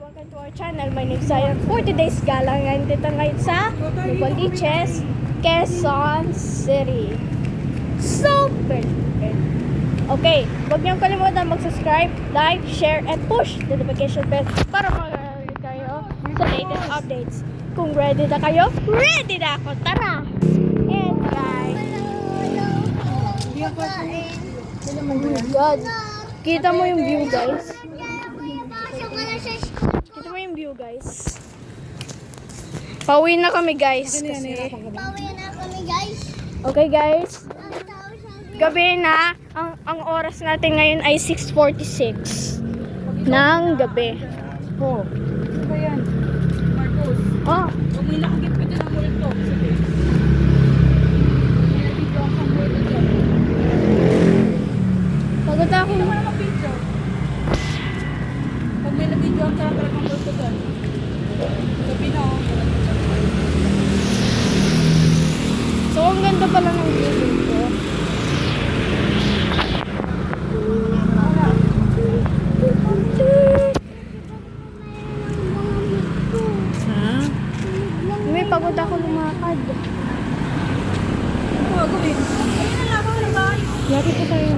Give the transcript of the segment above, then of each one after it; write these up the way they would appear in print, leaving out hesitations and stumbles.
welcome to our channel. My name is Zion. For today's gala, nandito ngayon sa Novaliches, Quezon City. Super! Okay, huwag niyong kalimutan mag-subscribe, like, share, and push the notification bell para mag-alert kayo sa latest updates. Kung ready na kayo, ready na ako! Tara! And guys, oh God, kita mo yung view guys. Kita mo yung view guys. Pauwi na kami guys. Okay guys. Gabi na. Ang oras natin ngayon ay 6:46 ng gabi. Oh. Ano ba yan? Marcos. Oh. Huwag mo nakagip ka dyan ang multo. Sige. May nabito ang multo dyan. Pagod ako. Hindi mo naman video. Pag may nabito ang talagang multo dyan. Gabi na oh. So, ang ganda pala ng view dito. Ha? May pagod ako lumakad. Ito, gawin. Ayun na lang ako ng bahay. Lagi po tayo.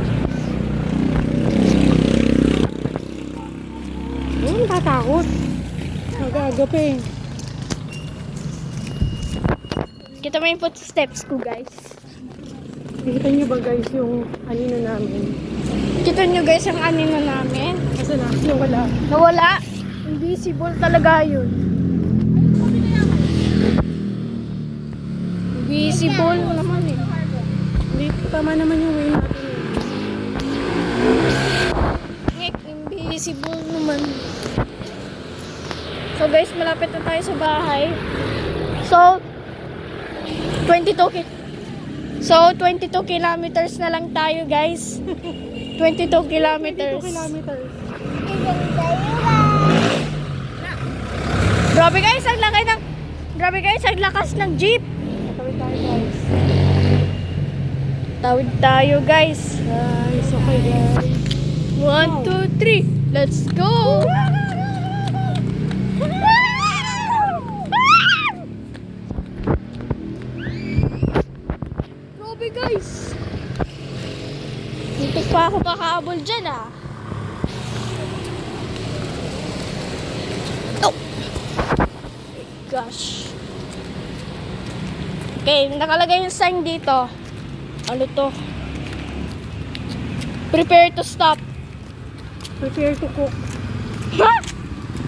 Natatakot. Nag-agape. Kita mo yung footsteps ko guys. Nakita niyo ba guys yung anino namin? Kita nyo guys ang anino namin. Kasi na, wala. Nawala. Invisible talaga yun. Invisible naman eh. Hindi, tama naman yung way natin eh. Invisible naman. So guys, malapit na tayo sa bahay. So, 22 kilometers na lang tayo guys. 22 kilometers. 22 kilometers. Grabe guys, ang lakas ng jeep. Tawid tayo guys. Tawid tayo guys. Guys, okay guys. 1, 2, 3. Let's go. Grabe guys. Hindi pa ako makahabol dyan ah. Oh! Gosh. Okay, nakalagay yung sign dito. Ano to? Prepare to stop. Prepare to cook. Ha?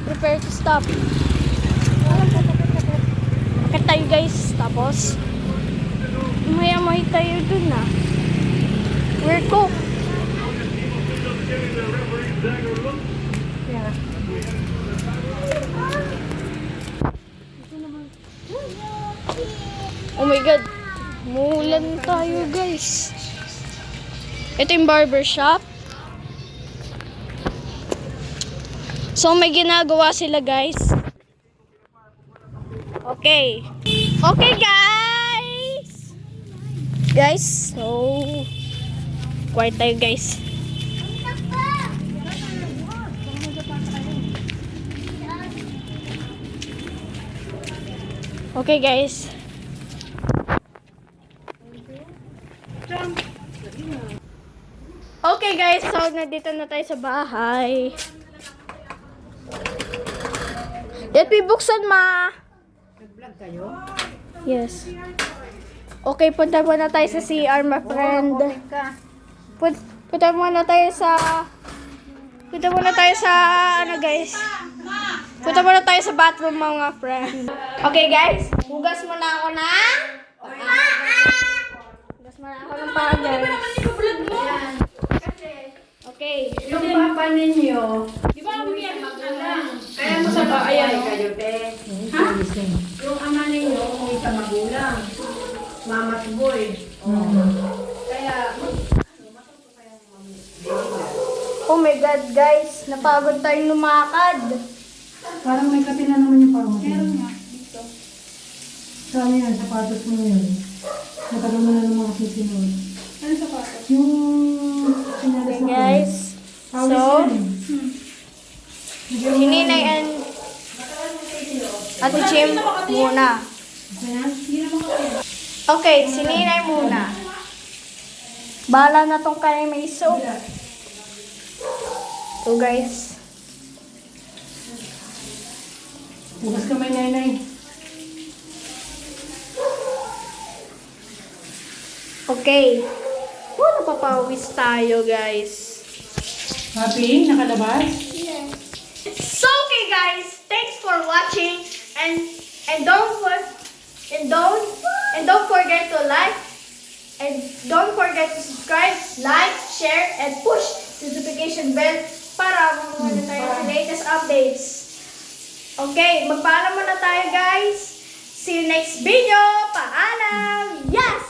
Prepare to stop. Bakit tayo guys? Tapos, may tayo dun ah. We're cook. Yeah. Oh my God. Mulan tayo guys. Ito yung barbershop. So may ginagawa sila guys. Okay. Okay guys. Guys, so quiet tayo guys. Okay guys. Okay guys, so nandito na tayo sa bahay. Let me buksan ma. Nag-vlog kayo? Yes. Okay, punta muna tayo sa CR my friend. Punta muna tayo sa ano guys. Punta muna tayo sa bathroom mga friend. Okay guys, hugas muna ako ng paa guys. Okay. Yung papa ninyo, di ba hindi yan magulang? Kaya mo sa bahay kayo, te. Ha? Yung ama ninyo, hindi sa magulang. Mama's boy. Kaya, Oh my God guys, napagod tayong lumakad. Parang may kape na naman yung parang. Meron nga, dito. Saan yan? Sapatos mo yun. Matagal mo na naman kasi sinunod. ano sapatos? Yung sinalas Okay na guys, Pawis so yan. si Ninay and Ate Chim muna. Okay, si Ninay muna. Bahala na tong kay may soap. So guys. Bukas kamay, Nay. Okay. Napapawis tayo guys. Happy? Nakalabas? So okay guys, thanks for watching and don't forget to like and don't forget to subscribe, like, share and push the notification bell para mamuha na tayo sa latest updates. Okay, magpaalam muna tayo guys. See you next video. Paalam. Yes.